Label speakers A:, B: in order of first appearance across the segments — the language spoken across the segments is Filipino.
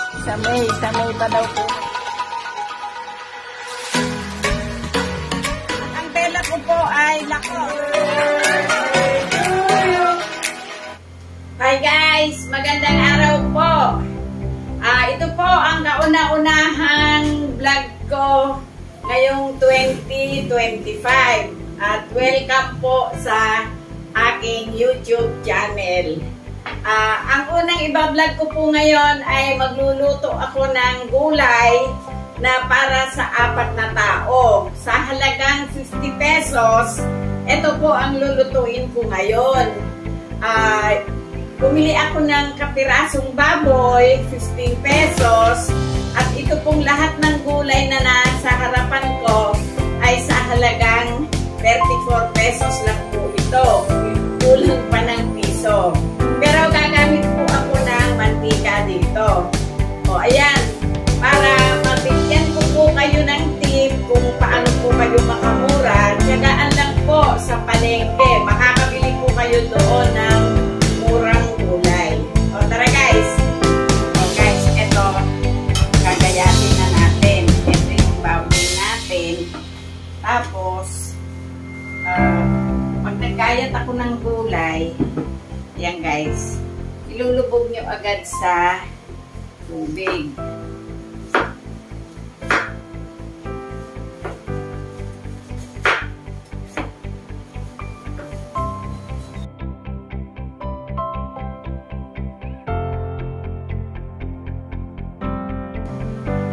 A: Sa May pa daw po. Ang tela ko po ay lako. Hi guys! Magandang araw po. Ito po ang kauna-unahang vlog ko ngayong 2025. At welcome po sa aking YouTube channel. Ang unang iba-vlog ko po ngayon ay magluluto ako ng gulay na para sa 4 na tao. Sa halagang 50 pesos, ito po ang lulutuin ko ngayon. Bumili ako ng kapirasong baboy, 15 pesos. At ito pong lahat ng gulay na nasa harapan ko ay sa halagang 34 pesos lang po ito. Kulang pa ng piso. Pero gagamit po ako ng mantika dito. O, ayan. Para mabigyan ko po kayo ng tip kung paano po kayo makamura, tiyagaan lang po sa palengke. Makakabili po kayo doon ng murang gulay. O, tara guys. O guys, eto. Gagayatin na natin. Ito yung baboy natin. Tapos, pag nagkayat ako ng gulay, yan guys, ilulubog nyo agad sa tubig.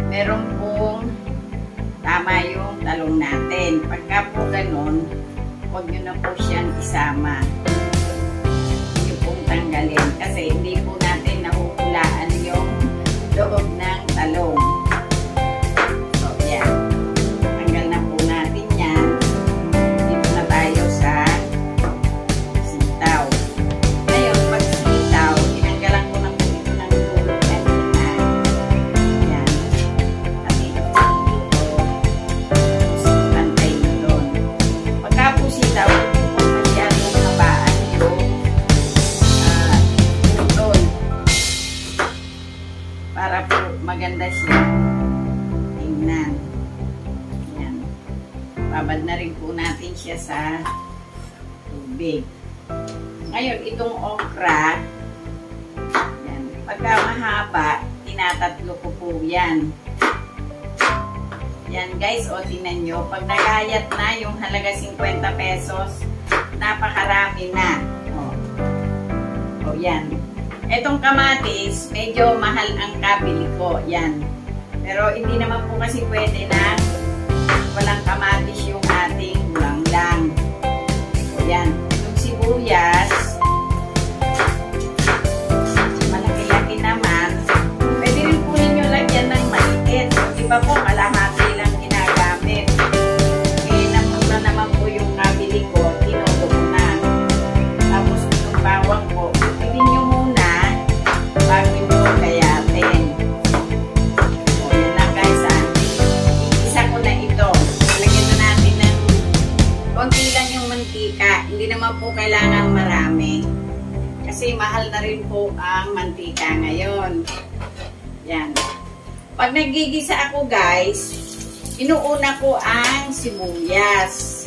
A: Meron pong tama yung talong natin. Pagka po ganun, huwag nyo na po siyang isama. Tanggalin kasi hindi po natin nahuhulaan yung loob ng talong. So, yan. Tanggal na po natin yan. Dito na tayo sa sitaw. Ngayon, pag sitaw, tinanggalan ko na po ito ng dulot kanina. Yan. At ito po dito. Pantay nyo doon. Pagka po sitaw, para po maganda siya tingnan. Yan. Babad na rin po natin siya sa tubig. Ngayon, itong okra, yan. Pagka mahaba, tinatatlo ko po yan. Yan guys, o tingnan nyo. Pag nagayat na yung halaga 50 pesos, napakarami na. O yan. Etong kamatis, medyo mahal ang kabili ko. Yan. Pero hindi naman po kasi pwede na walang kamatis yung ating gulang-lang. So, yan. Itong sibuyas, malaki-laki naman. Pwede rin po ninyo lagyan ng maliit. Iba po, kalahati lang ginagamit. Eh, namuna naman po yung kabili ko, tinulo ko na. Tapos itong bawang ko, pwede nyo muna bago nyo gayatin. O, yan lang guys ha. Iisa ko na ito. Lagyan na natin ng konti lang yung mantika. Hindi naman po kailangan marami. Kasi mahal na rin po ang mantika ngayon. Yan. Pag nagigisa ako guys, inuuna ko ang sibuyas.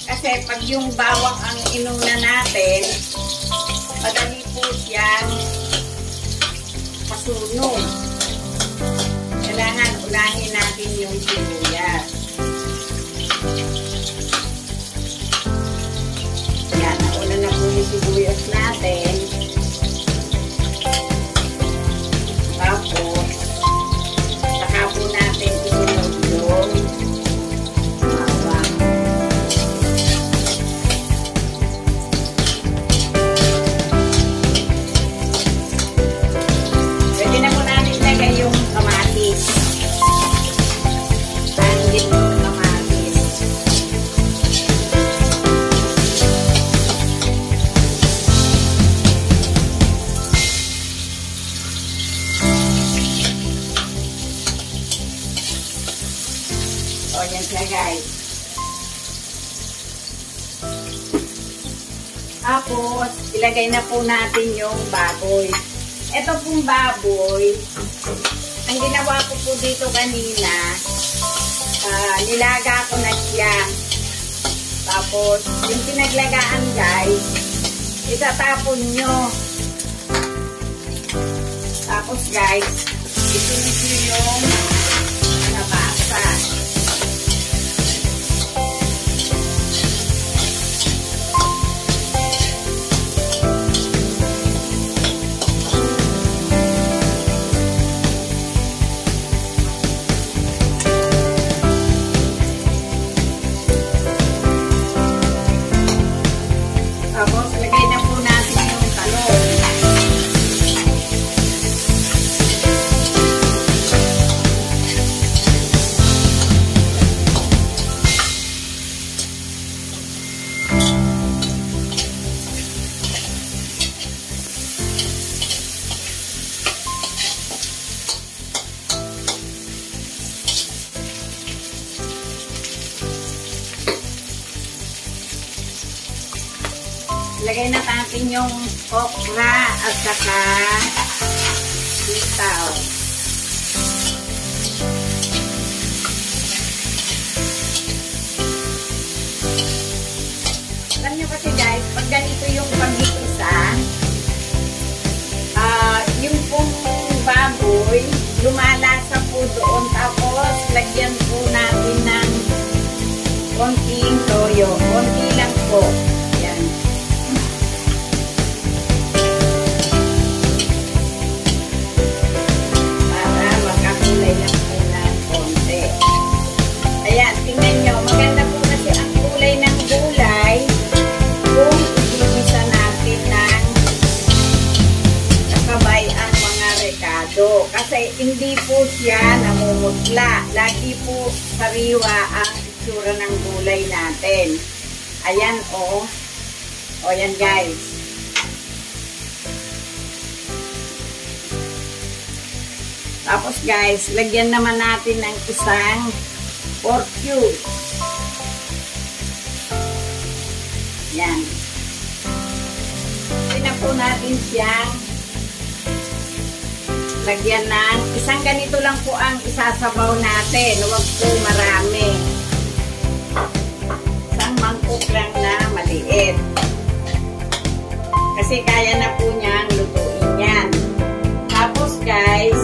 A: Kasi pag yung bawang ang inuna natin, madali po siyang pasunog. Kailangan unahin natin yung sibuyas. Yan, nauna na po yung sibuyas natin. Tapos, saka po natin isunod yung bawang. Pwede na po natin lagay yung kamatis. Tanggit yung kamatis. O, yan siya guys. Tapos, ilagay na po natin yung baboy. ito pong baboy, ang ginawa ko po dito kanina, nilaga ko na siya. Tapos, yung pinaglagaan guys, itatapon nyo. Tapos guys, itunis nyo yung nabasa. Tapos, lagay na po natin yung talong. Lagay na natin yung okra at saka sitaw. Alam nyo kasi guys, pag ganito yung pag-iisa, yung pong baboy, lumalasa po doon. Tapos, lagyan po natin ng konting toyo. Konti lang po. Yan. Para magkakulay lang po ng konti. Ayan, tingnan nyo. Maganda po kasi ang kulay ng gulay kung igigisa natin ng kasabay ang mga rekado. Kasi hindi po siya namumutla. Lagi po sariwa ang itsura ng gulay natin. Ayan o. O yan guys. Tapos guys, lagyan naman natin ng isang pork cube. Yan. Pina po natin siyang lagyan ng isang ganito lang po ang isasabaw natin. Huwag po marami. Isang mangkok lang na maliit. Kasi kaya na po niyang lutuin yan. Tapos guys,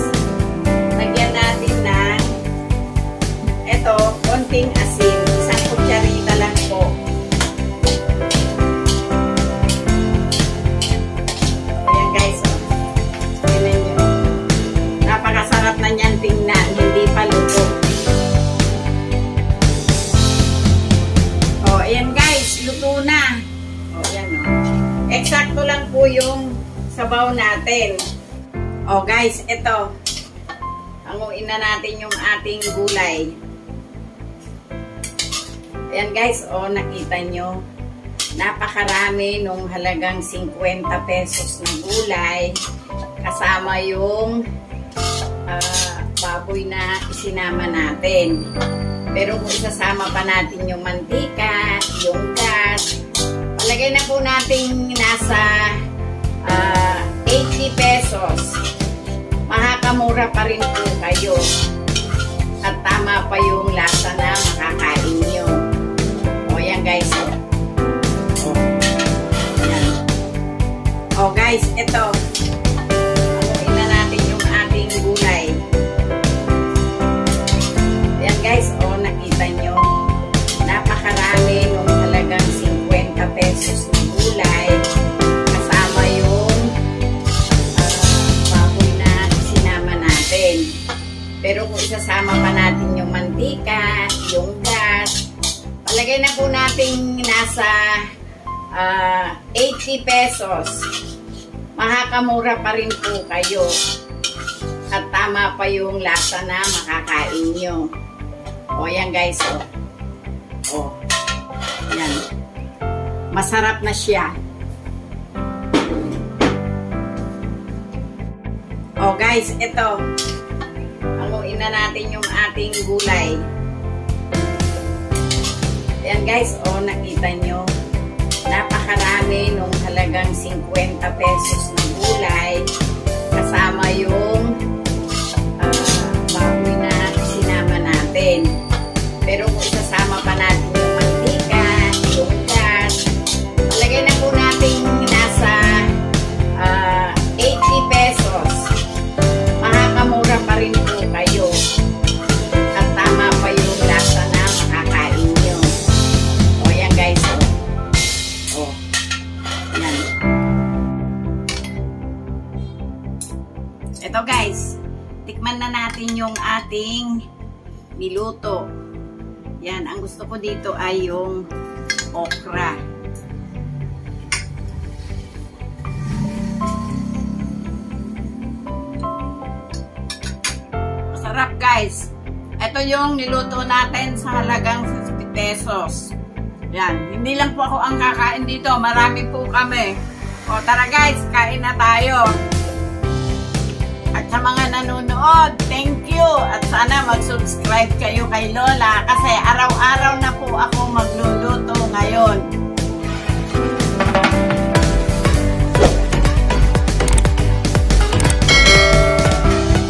A: lagyan natin ng ito, konting asin. Isang kutsarita lang po. Ayan guys, oh. Tingnan nyo. Napakasarap na niyan tingnan. Hindi pa luto. Oh, ayan guys, luto na. Oh, ayan oh. Eksakto lang po yung sabaw natin. Oh guys, ito. Hanguin na natin yung ating gulay. Ayan guys, oh, nakita nyo. Napakarami nung halagang 50 pesos na gulay. Kasama yung baboy na isinama natin. Pero kung isasama pa natin yung mantika, yung gas, palagay na po natin nasa 80 pesos. Makakamura pa rin po kayo. At tama pa yung lasa na makakain nyo. O yan guys. O. Yan. O guys, ito. Haluin na natin yung ating gulay. Yan guys, o nakita nyo. Napakarami nung halagang 50 pesos na gulay. Kasama yung baboy na sinama natin. Pero kung isasama pa natin yung mantika, yung gas, palagay na po natin nasa 80 pesos. Makakamura pa rin po kayo. At tama pa yung lasa na makakain nyo. O yan guys, o. O. Yan. Masarap na siya. O guys, ito. Hanguin na natin yung ating gulay. Ayan guys, oh, nakita nyo. Napakarami nung halagang 50 pesos na gulay. Ito guys, tikman na natin yung ating niluto. Yan, ang gusto ko dito ay yung okra. Masarap guys. Ito yung niluto natin sa halagang 50 pesos. Yan, hindi lang po ako ang kakain dito. Marami po kami. O tara guys, kain na tayo. At sa mga nanonood, thank you. At sana mag-subscribe kayo kay Lola kasi araw-araw na po ako